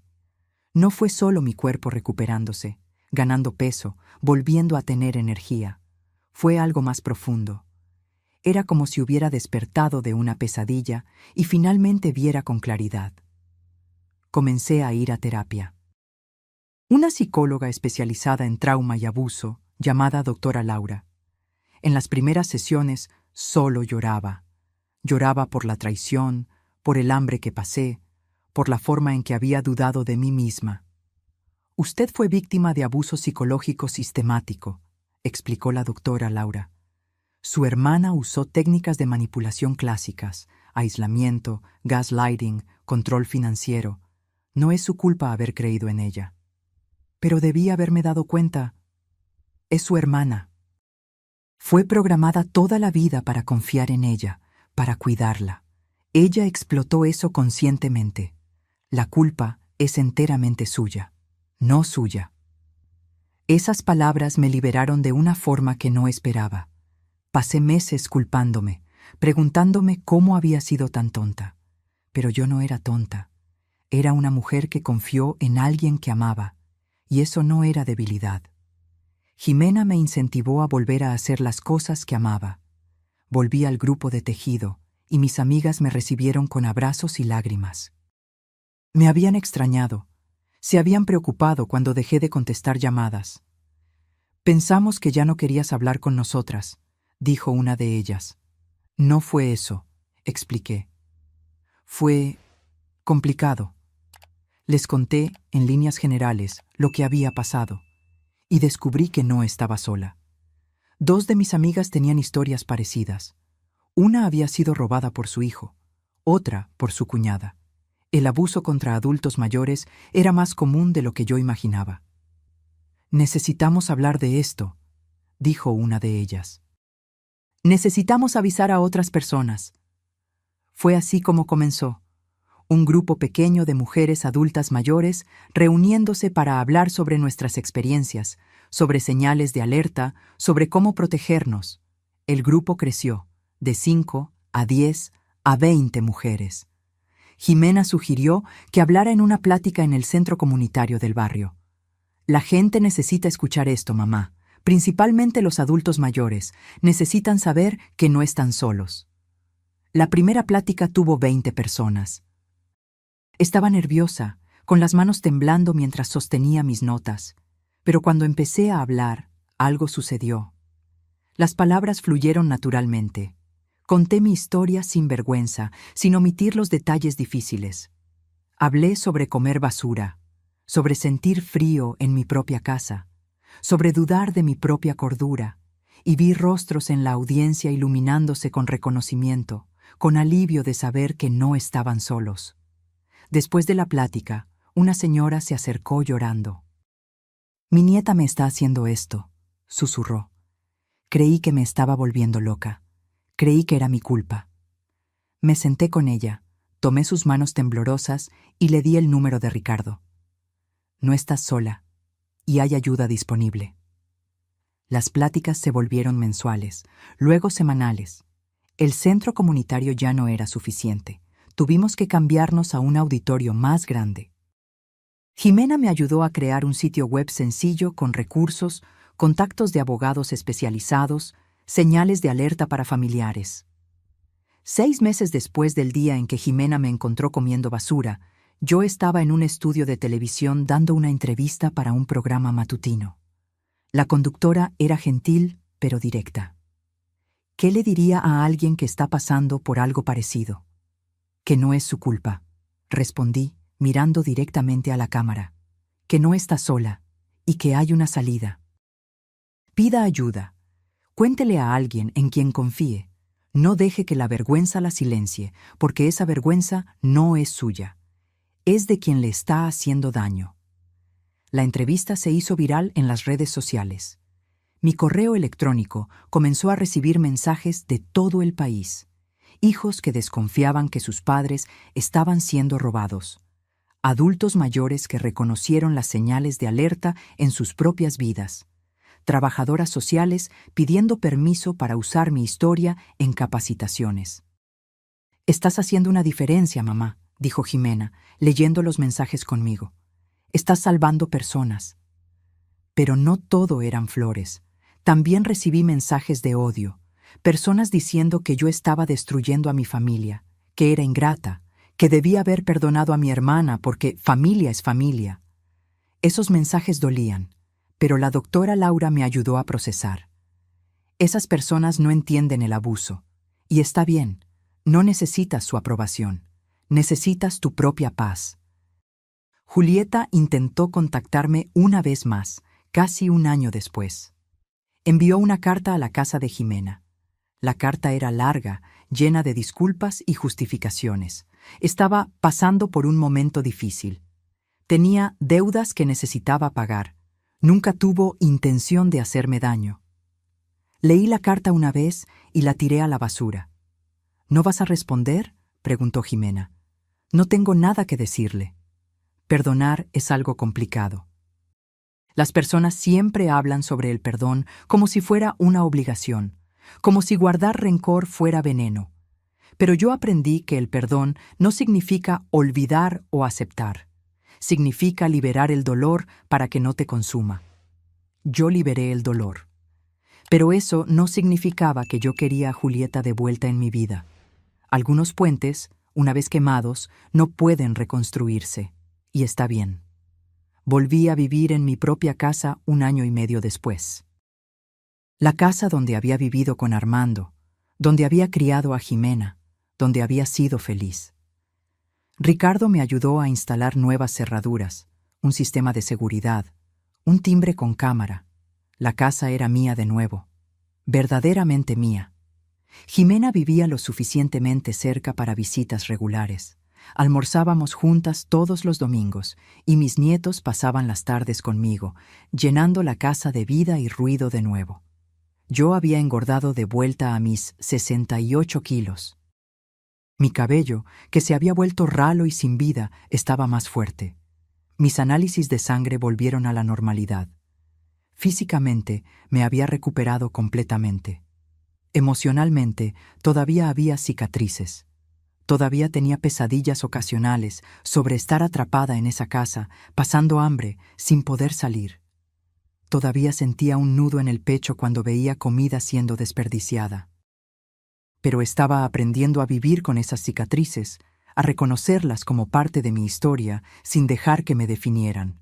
No fue solo mi cuerpo recuperándose, ganando peso, volviendo a tener energía. Fue algo más profundo. Era como si hubiera despertado de una pesadilla y finalmente viera con claridad. Comencé a ir a terapia. Una psicóloga especializada en trauma y abuso, llamada doctora Laura. En las primeras sesiones solo lloraba. Lloraba por la traición, por el hambre que pasé, por la forma en que había dudado de mí misma. Usted fue víctima de abuso psicológico sistemático, explicó la doctora Laura. Su hermana usó técnicas de manipulación clásicas, aislamiento, gaslighting, control financiero. No es su culpa haber creído en ella. Pero debí haberme dado cuenta. Es su hermana. Fue programada toda la vida para confiar en ella, para cuidarla. Ella explotó eso conscientemente. La culpa es enteramente suya, no suya. Esas palabras me liberaron de una forma que no esperaba. Pasé meses culpándome, preguntándome cómo había sido tan tonta. Pero yo no era tonta. Era una mujer que confió en alguien que amaba, y eso no era debilidad. Jimena me incentivó a volver a hacer las cosas que amaba. Volví al grupo de tejido, y mis amigas me recibieron con abrazos y lágrimas. Me habían extrañado. Se habían preocupado cuando dejé de contestar llamadas. Pensamos que ya no querías hablar con nosotras, dijo una de ellas. No fue eso, expliqué. Fue complicado. Les conté, en líneas generales, lo que había pasado, y descubrí que no estaba sola. 2 de mis amigas tenían historias parecidas. Una había sido robada por su hijo, otra por su cuñada. El abuso contra adultos mayores era más común de lo que yo imaginaba. Necesitamos hablar de esto, dijo una de ellas. Necesitamos avisar a otras personas. Fue así como comenzó. Un grupo pequeño de mujeres adultas mayores reuniéndose para hablar sobre nuestras experiencias, sobre señales de alerta, sobre cómo protegernos. El grupo creció, de 5 a 10 a 20 mujeres. Jimena sugirió que hablara en una plática en el centro comunitario del barrio. La gente necesita escuchar esto, mamá. Principalmente los adultos mayores necesitan saber que no están solos. La primera plática tuvo 20 personas. Estaba nerviosa, con las manos temblando mientras sostenía mis notas. Pero cuando empecé a hablar, algo sucedió. Las palabras fluyeron naturalmente. Conté mi historia sin vergüenza, sin omitir los detalles difíciles. Hablé sobre comer basura, sobre sentir frío en mi propia casa, sobre dudar de mi propia cordura, y vi rostros en la audiencia iluminándose con reconocimiento, con alivio de saber que no estaban solos. Después de la plática, una señora se acercó llorando. «Mi nieta me está haciendo esto», susurró. Creí que me estaba volviendo loca. Creí que era mi culpa. Me senté con ella, tomé sus manos temblorosas y le di el número de Ricardo. «No estás sola, y hay ayuda disponible». Las pláticas se volvieron mensuales, luego semanales. El centro comunitario ya no era suficiente. Tuvimos que cambiarnos a un auditorio más grande. Jimena me ayudó a crear un sitio web sencillo con recursos, contactos de abogados especializados, señales de alerta para familiares. 6 meses después del día en que Jimena me encontró comiendo basura, yo estaba en un estudio de televisión dando una entrevista para un programa matutino. La conductora era gentil, pero directa. ¿Qué le diría a alguien que está pasando por algo parecido? Que no es su culpa, respondí, mirando directamente a la cámara. Que no está sola y que hay una salida. Pida ayuda. Cuéntele a alguien en quien confíe. No deje que la vergüenza la silencie, porque esa vergüenza no es suya. Es de quien le está haciendo daño. La entrevista se hizo viral en las redes sociales. Mi correo electrónico comenzó a recibir mensajes de todo el país. Hijos que desconfiaban que sus padres estaban siendo robados. Adultos mayores que reconocieron las señales de alerta en sus propias vidas. Trabajadoras sociales pidiendo permiso para usar mi historia en capacitaciones. «Estás haciendo una diferencia, mamá», dijo Jimena, leyendo los mensajes conmigo. «Estás salvando personas». Pero no todo eran flores. También recibí mensajes de odio, personas diciendo que yo estaba destruyendo a mi familia, que era ingrata, que debía haber perdonado a mi hermana porque familia es familia. Esos mensajes dolían, pero la doctora Laura me ayudó a procesar. Esas personas no entienden el abuso, y está bien, no necesitas su aprobación, necesitas tu propia paz. Julieta intentó contactarme una vez más, casi un año después. Envió una carta a la casa de Jimena. La carta era larga, llena de disculpas y justificaciones. Estaba pasando por un momento difícil. Tenía deudas que necesitaba pagar. Nunca tuvo intención de hacerme daño. Leí la carta una vez y la tiré a la basura. ¿No vas a responder?, preguntó Jimena. No tengo nada que decirle. Perdonar es algo complicado. Las personas siempre hablan sobre el perdón como si fuera una obligación, como si guardar rencor fuera veneno. Pero yo aprendí que el perdón no significa olvidar o aceptar. Significa liberar el dolor para que no te consuma. Yo liberé el dolor. Pero eso no significaba que yo quería a Julieta de vuelta en mi vida. Algunos puentes, una vez quemados, no pueden reconstruirse, y está bien. Volví a vivir en mi propia casa 1 año y medio después. La casa donde había vivido con Armando, donde había criado a Jimena, donde había sido feliz. Ricardo me ayudó a instalar nuevas cerraduras, un sistema de seguridad, un timbre con cámara. La casa era mía de nuevo, verdaderamente mía. Jimena vivía lo suficientemente cerca para visitas regulares. Almorzábamos juntas todos los domingos y mis nietos pasaban las tardes conmigo, llenando la casa de vida y ruido de nuevo. Yo había engordado de vuelta a mis 68 kilos. Mi cabello, que se había vuelto ralo y sin vida, estaba más fuerte. Mis análisis de sangre volvieron a la normalidad. Físicamente me había recuperado completamente. Emocionalmente todavía había cicatrices. Todavía tenía pesadillas ocasionales sobre estar atrapada en esa casa, pasando hambre, sin poder salir. Todavía sentía un nudo en el pecho cuando veía comida siendo desperdiciada. Pero estaba aprendiendo a vivir con esas cicatrices, a reconocerlas como parte de mi historia, sin dejar que me definieran.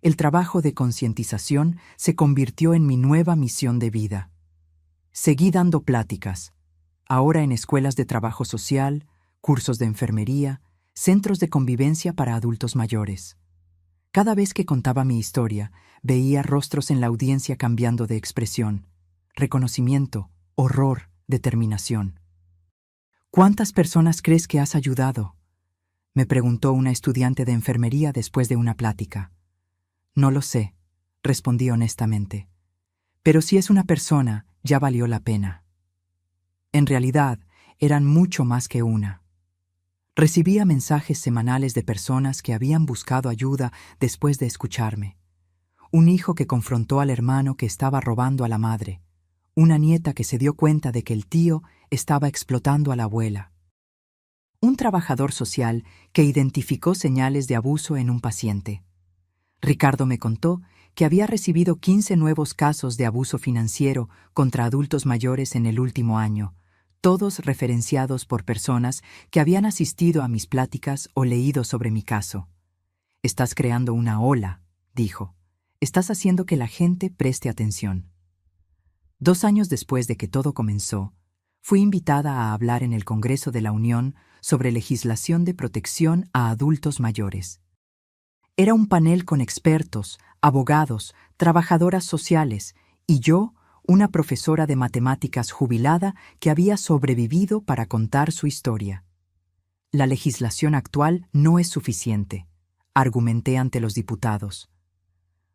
El trabajo de concientización se convirtió en mi nueva misión de vida. Seguí dando pláticas, ahora en escuelas de trabajo social, cursos de enfermería, centros de convivencia para adultos mayores. Cada vez que contaba mi historia, veía rostros en la audiencia cambiando de expresión. Reconocimiento, horror, determinación. ¿Cuántas personas crees que has ayudado?, me preguntó una estudiante de enfermería después de una plática. No lo sé, respondí honestamente. Pero si es una persona, ya valió la pena. En realidad, eran mucho más que una. Recibía mensajes semanales de personas que habían buscado ayuda después de escucharme. Un hijo que confrontó al hermano que estaba robando a la madre. una nieta que se dio cuenta de que el tío estaba explotando a la abuela. Un trabajador social que identificó señales de abuso en un paciente. Ricardo me contó que había recibido 15 nuevos casos de abuso financiero contra adultos mayores en el último año, todos referenciados por personas que habían asistido a mis pláticas o leído sobre mi caso. «Estás creando una ola», dijo. «Estás haciendo que la gente preste atención». 2 años después de que todo comenzó, fui invitada a hablar en el Congreso de la Unión sobre legislación de protección a adultos mayores. Era un panel con expertos, abogados, trabajadoras sociales y yo, una profesora de matemáticas jubilada que había sobrevivido para contar su historia. La legislación actual no es suficiente, argumenté ante los diputados.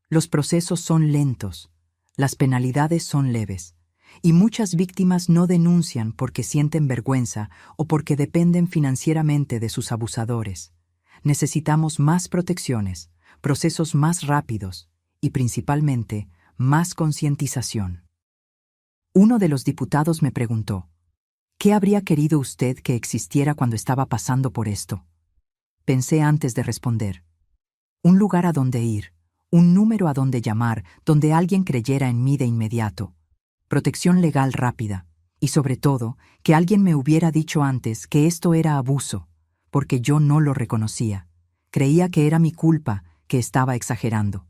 Los procesos son lentos, las penalidades son leves, y muchas víctimas no denuncian porque sienten vergüenza o porque dependen financieramente de sus abusadores. Necesitamos más protecciones, procesos más rápidos y, principalmente, más concientización. Uno de los diputados me preguntó, ¿qué habría querido usted que existiera cuando estaba pasando por esto? Pensé antes de responder. Un lugar a donde ir, un número a donde llamar, donde alguien creyera en mí de inmediato. Protección legal rápida. Y sobre todo, que alguien me hubiera dicho antes que esto era abuso, porque yo no lo reconocía. Creía que era mi culpa, que estaba exagerando.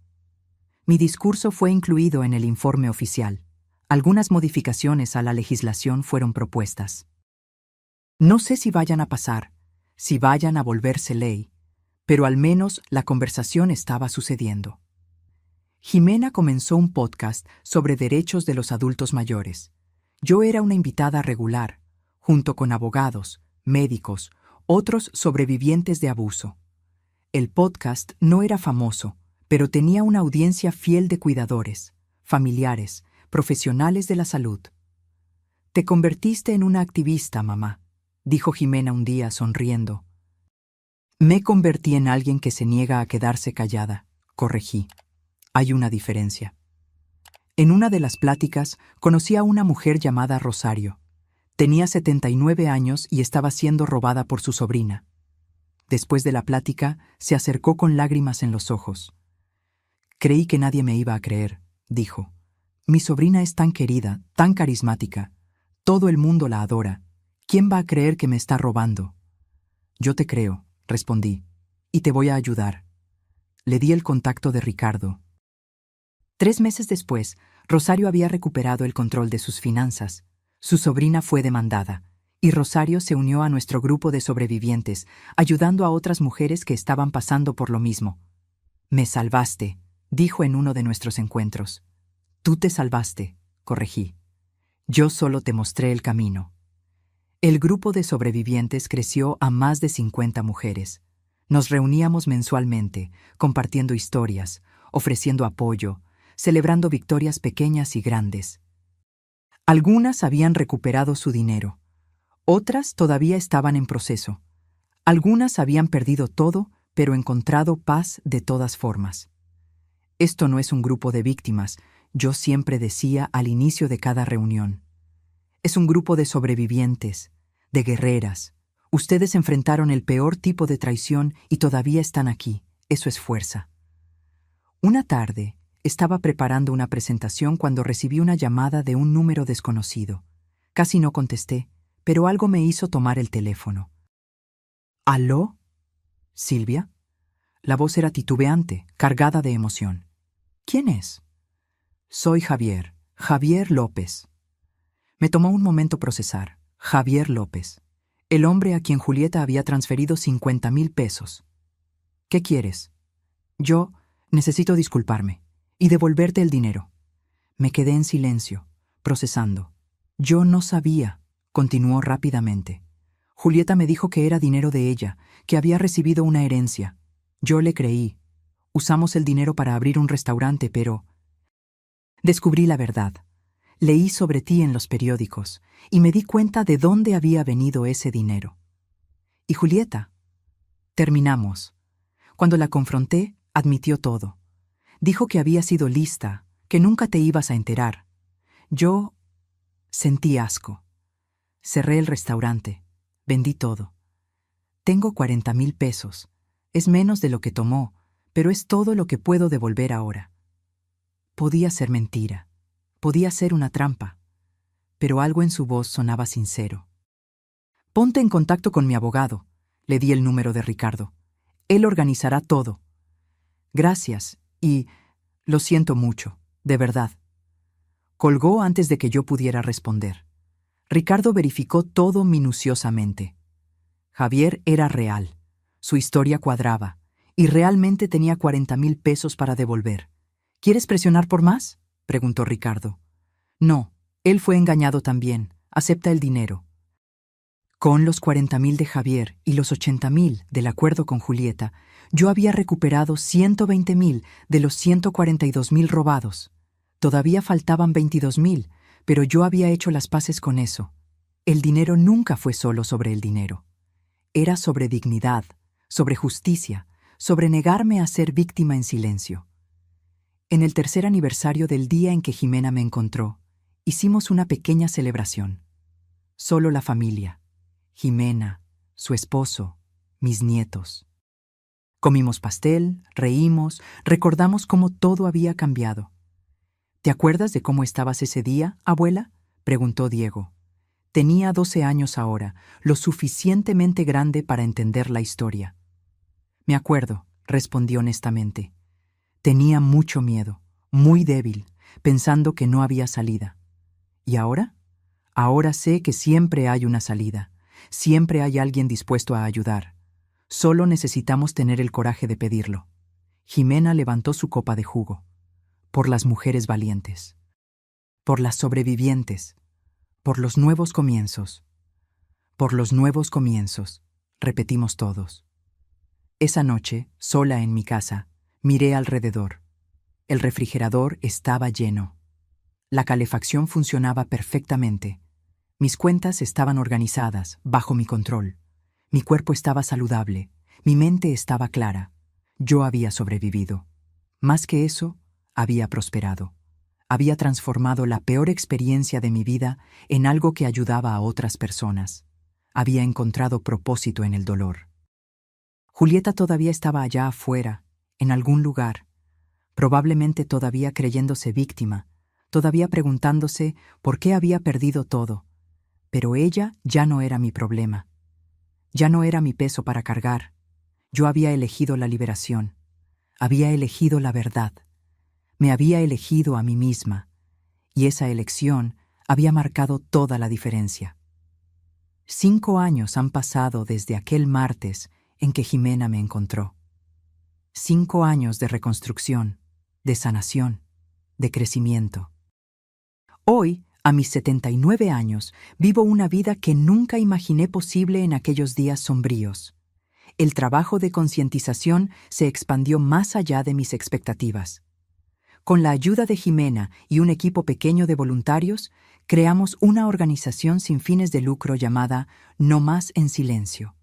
Mi discurso fue incluido en el informe oficial. Algunas modificaciones a la legislación fueron propuestas. No sé si vayan a pasar, si vayan a volverse ley, pero al menos la conversación estaba sucediendo. Jimena comenzó un podcast sobre derechos de los adultos mayores. Yo era una invitada regular, junto con abogados, médicos, otros sobrevivientes de abuso. El podcast no era famoso, pero tenía una audiencia fiel de cuidadores, familiares, profesionales de la salud. «Te convertiste en una activista, mamá», dijo Jimena un día sonriendo. «Me convertí en alguien que se niega a quedarse callada», corregí. «Hay una diferencia». En una de las pláticas conocí a una mujer llamada Rosario. Tenía 79 años y estaba siendo robada por su sobrina. Después de la plática, se acercó con lágrimas en los ojos. «Creí que nadie me iba a creer», dijo. «Mi sobrina es tan querida, tan carismática. Todo el mundo la adora. ¿Quién va a creer que me está robando?» «Yo te creo», respondí, «y te voy a ayudar». Le di el contacto de Ricardo. 3 meses después, Rosario había recuperado el control de sus finanzas. Su sobrina fue demandada, y Rosario se unió a nuestro grupo de sobrevivientes, ayudando a otras mujeres que estaban pasando por lo mismo. «Me salvaste», dijo en uno de nuestros encuentros. «Tú te salvaste», corregí. «Yo solo te mostré el camino». El grupo de sobrevivientes creció a más de 50 mujeres. Nos reuníamos mensualmente, compartiendo historias, ofreciendo apoyo, celebrando victorias pequeñas y grandes. Algunas habían recuperado su dinero. Otras todavía estaban en proceso. Algunas habían perdido todo, pero encontrado paz de todas formas. Esto no es un grupo de víctimas, yo siempre decía al inicio de cada reunión. Es un grupo de sobrevivientes, de guerreras. Ustedes enfrentaron el peor tipo de traición y todavía están aquí. Eso es fuerza. Una tarde, estaba preparando una presentación cuando recibí una llamada de un número desconocido. Casi no contesté, pero algo me hizo tomar el teléfono. «¿Aló? ¿Silvia?» La voz era titubeante, cargada de emoción. «¿Quién es?» «Soy Javier, Javier López». Me tomó un momento procesar. Javier López, el hombre a quien Julieta había transferido 50,000 pesos. «¿Qué quieres?» «Yo necesito disculparme y devolverte el dinero». Me quedé en silencio, procesando. «Yo no sabía», continuó rápidamente. «Julieta me dijo que era dinero de ella, que había recibido una herencia. Yo le creí. Usamos el dinero para abrir un restaurante, pero descubrí la verdad. Leí sobre ti en los periódicos y me di cuenta de dónde había venido ese dinero. ¿Y Julieta?» Terminamos. Cuando la confronté, admitió todo. Dijo que había sido lista, que nunca te ibas a enterar. Yo Sentí asco. Cerré el restaurante. Vendí todo. Tengo 40,000 pesos. Es menos de lo que tomó, pero es todo lo que puedo devolver ahora. Podía ser mentira. Podía ser una trampa. Pero algo en su voz sonaba sincero. Ponte en contacto con mi abogado. Le di el número de Ricardo. Él organizará todo. Gracias, y lo siento mucho, de verdad. Colgó antes de que yo pudiera responder. Ricardo verificó todo minuciosamente. Javier era real. Su historia cuadraba, y realmente tenía 40,000 pesos para devolver. ¿Quieres presionar por más?, preguntó Ricardo. No, él fue engañado también. Acepta el dinero. Con los 40,000 de Javier y los 80,000 del acuerdo con Julieta, yo había recuperado 120,000 de los 142,000 robados. Todavía faltaban 22,000, pero yo había hecho las paces con eso. El dinero nunca fue solo sobre el dinero. Era sobre dignidad, sobre justicia, sobre negarme a ser víctima en silencio. En el tercer aniversario del día en que Jimena me encontró, hicimos una pequeña celebración. Solo la familia. Jimena, su esposo, mis nietos. Comimos pastel, reímos, recordamos cómo todo había cambiado. ¿Te acuerdas de cómo estabas ese día, abuela?, preguntó Diego. Tenía 12 años ahora, lo suficientemente grande para entender la historia. Me acuerdo, respondí honestamente. Tenía mucho miedo, muy débil, pensando que no había salida. ¿Y ahora? Ahora sé que siempre hay una salida. Siempre hay alguien dispuesto a ayudar. Solo necesitamos tener el coraje de pedirlo. Jimena levantó su copa de jugo. Por las mujeres valientes. Por las sobrevivientes. Por los nuevos comienzos. Por los nuevos comienzos, repetimos todos. Esa noche, sola en mi casa, miré alrededor. El refrigerador estaba lleno. La calefacción funcionaba perfectamente. Mis cuentas estaban organizadas, bajo mi control. Mi cuerpo estaba saludable, mi mente estaba clara. Yo había sobrevivido. Más que eso, había prosperado. Había transformado la peor experiencia de mi vida en algo que ayudaba a otras personas. Había encontrado propósito en el dolor. Julieta todavía estaba allá afuera, en algún lugar, probablemente todavía creyéndose víctima, todavía preguntándose por qué había perdido todo. Pero ella ya no era mi problema. Ya no era mi peso para cargar. Yo había elegido la liberación. Había elegido la verdad. Me había elegido a mí misma. Y esa elección había marcado toda la diferencia. 5 años han pasado desde aquel martes en que Jimena me encontró. 5 años de reconstrucción, de sanación, de crecimiento. Hoy, a mis 79 años, vivo una vida que nunca imaginé posible en aquellos días sombríos. El trabajo de concientización se expandió más allá de mis expectativas. Con la ayuda de Jimena y un equipo pequeño de voluntarios, creamos una organización sin fines de lucro llamada No Más en Silencio.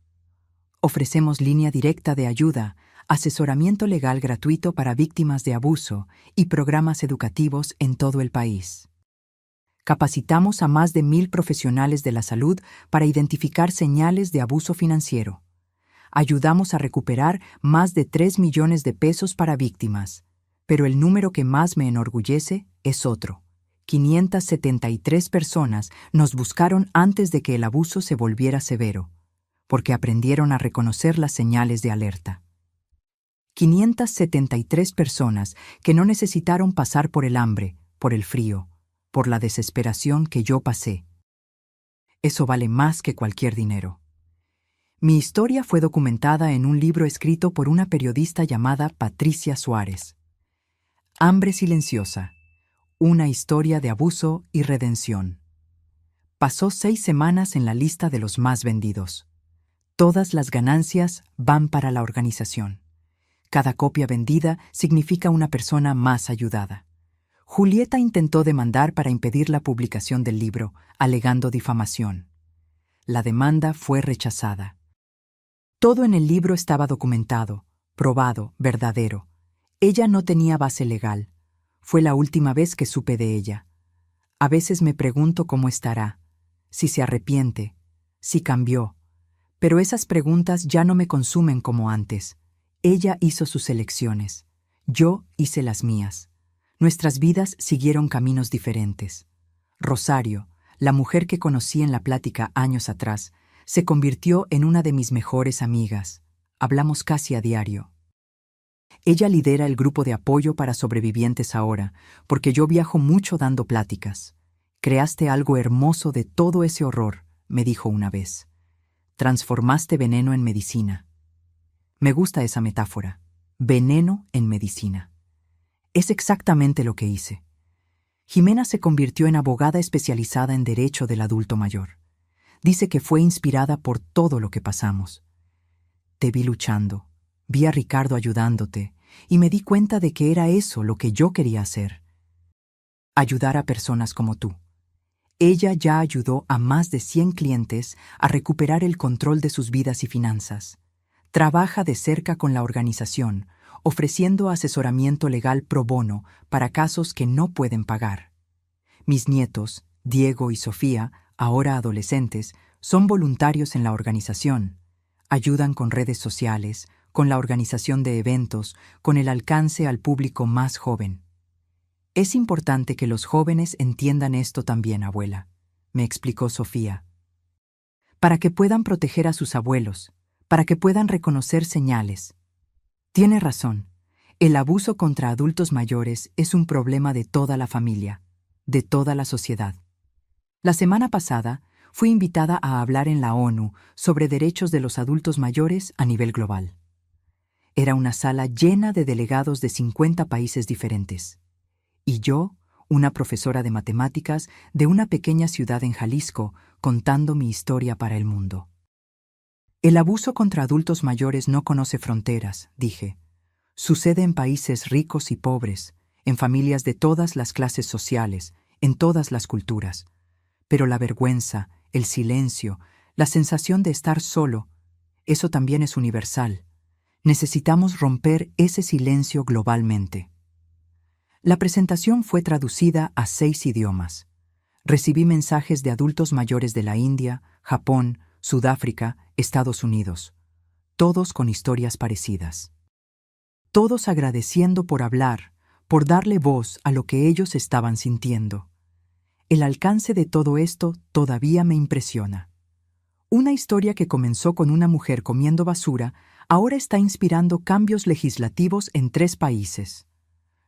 Ofrecemos línea directa de ayuda, asesoramiento legal gratuito para víctimas de abuso y programas educativos en todo el país. Capacitamos a más de 1,000 profesionales de la salud para identificar señales de abuso financiero. Ayudamos a recuperar más de 3 millones de pesos para víctimas. Pero el número que más me enorgullece es otro. 573 personas nos buscaron antes de que el abuso se volviera severo, porque aprendieron a reconocer las señales de alerta. 573 personas que no necesitaron pasar por el hambre, por el frío, por la desesperación que yo pasé. Eso vale más que cualquier dinero. Mi historia fue documentada en un libro escrito por una periodista llamada Patricia Suárez. Hambre silenciosa. Una historia de abuso y redención. Pasó 6 semanas en la lista de los más vendidos. Todas las ganancias van para la organización. Cada copia vendida significa una persona más ayudada. Julieta intentó demandar para impedir la publicación del libro, alegando difamación. La demanda fue rechazada. Todo en el libro estaba documentado, probado, verdadero. Ella no tenía base legal. Fue la última vez que supe de ella. A veces me pregunto cómo estará, si se arrepiente, si cambió. Pero esas preguntas ya no me consumen como antes. Ella hizo sus elecciones. Yo hice las mías. Nuestras vidas siguieron caminos diferentes. Rosario, la mujer que conocí en la plática años atrás, se convirtió en una de mis mejores amigas. Hablamos casi a diario. Ella lidera el grupo de apoyo para sobrevivientes ahora, porque yo viajo mucho dando pláticas. Creaste algo hermoso de todo ese horror, me dijo una vez. Transformaste veneno en medicina. Me gusta esa metáfora. Veneno en medicina. Es exactamente lo que hice. Jimena se convirtió en abogada especializada en derecho del adulto mayor. Dice que fue inspirada por todo lo que pasamos. Te vi luchando, vi a Ricardo ayudándote, y me di cuenta de que era eso lo que yo quería hacer. Ayudar a personas como tú. Ella ya ayudó a más de 100 clientes a recuperar el control de sus vidas y finanzas. Trabaja de cerca con la organización, ofreciendo asesoramiento legal pro bono para casos que no pueden pagar. Mis nietos, Diego y Sofía, ahora adolescentes, son voluntarios en la organización. Ayudan con redes sociales, con la organización de eventos, con el alcance al público más joven. Es importante que los jóvenes entiendan esto también, abuela, me explicó Sofía. Para que puedan proteger a sus abuelos, para que puedan reconocer señales. Tiene razón, el abuso contra adultos mayores es un problema de toda la familia, de toda la sociedad. La semana pasada fui invitada a hablar en la ONU sobre derechos de los adultos mayores a nivel global. Era una sala llena de delegados de 50 países diferentes. Y yo, una profesora de matemáticas de una pequeña ciudad en Jalisco, contando mi historia para el mundo. El abuso contra adultos mayores no conoce fronteras, dije. Sucede en países ricos y pobres, en familias de todas las clases sociales, en todas las culturas. Pero la vergüenza, el silencio, la sensación de estar solo, eso también es universal. Necesitamos romper ese silencio globalmente. La presentación fue traducida a 6 idiomas. Recibí mensajes de adultos mayores de la India, Japón, Sudáfrica, Estados Unidos, todos con historias parecidas. Todos agradeciendo por hablar, por darle voz a lo que ellos estaban sintiendo. El alcance de todo esto todavía me impresiona. Una historia que comenzó con una mujer comiendo basura ahora está inspirando cambios legislativos en 3 países.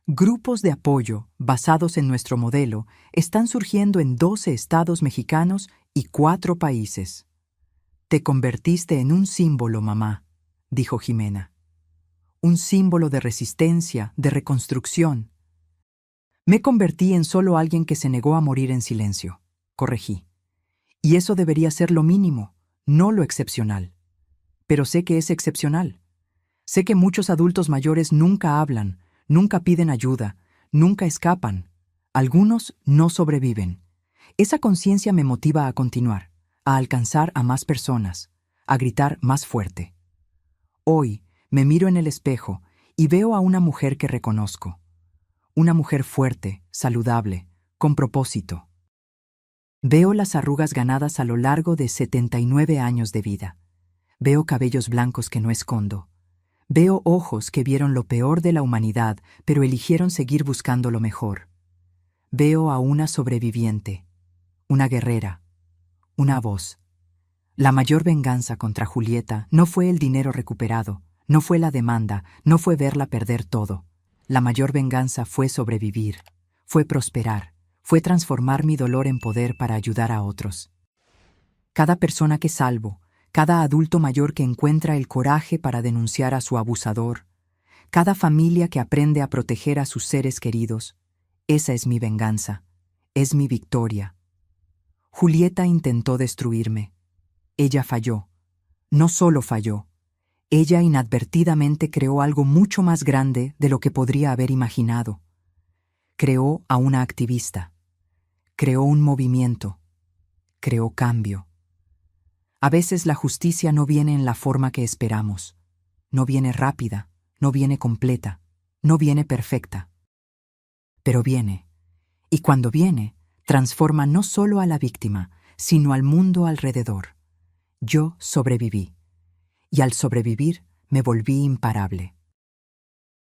Grupos de apoyo, basados en nuestro modelo, están surgiendo en 12 estados mexicanos y 4 países. Te convertiste en un símbolo, mamá, dijo Jimena. Un símbolo de resistencia, de reconstrucción. Me convertí en solo alguien que se negó a morir en silencio, corregí. Y eso debería ser lo mínimo, no lo excepcional. Pero sé que es excepcional. Sé que muchos adultos mayores nunca hablan, nunca piden ayuda, nunca escapan. Algunos no sobreviven. Esa conciencia me motiva a continuar, a alcanzar a más personas, a gritar más fuerte. Hoy me miro en el espejo y veo a una mujer que reconozco. Una mujer fuerte, saludable, con propósito. Veo las arrugas ganadas a lo largo de 79 años de vida. Veo cabellos blancos que no escondo. Veo ojos que vieron lo peor de la humanidad, pero eligieron seguir buscando lo mejor. Veo a una sobreviviente, una guerrera, una voz. La mayor venganza contra Julieta no fue el dinero recuperado, no fue la demanda, no fue verla perder todo. La mayor venganza fue sobrevivir, fue prosperar, fue transformar mi dolor en poder para ayudar a otros. Cada persona que salvo, cada adulto mayor que encuentra el coraje para denunciar a su abusador, cada familia que aprende a proteger a sus seres queridos, esa es mi venganza, es mi victoria. Julieta intentó destruirme. Ella falló. No solo falló. Ella inadvertidamente creó algo mucho más grande de lo que podría haber imaginado. Creó a una activista. Creó un movimiento. Creó cambio. A veces la justicia no viene en la forma que esperamos. No viene rápida, no viene completa, no viene perfecta. Pero viene. Y cuando viene, transforma no solo a la víctima, sino al mundo alrededor. Yo sobreviví, y al sobrevivir me volví imparable.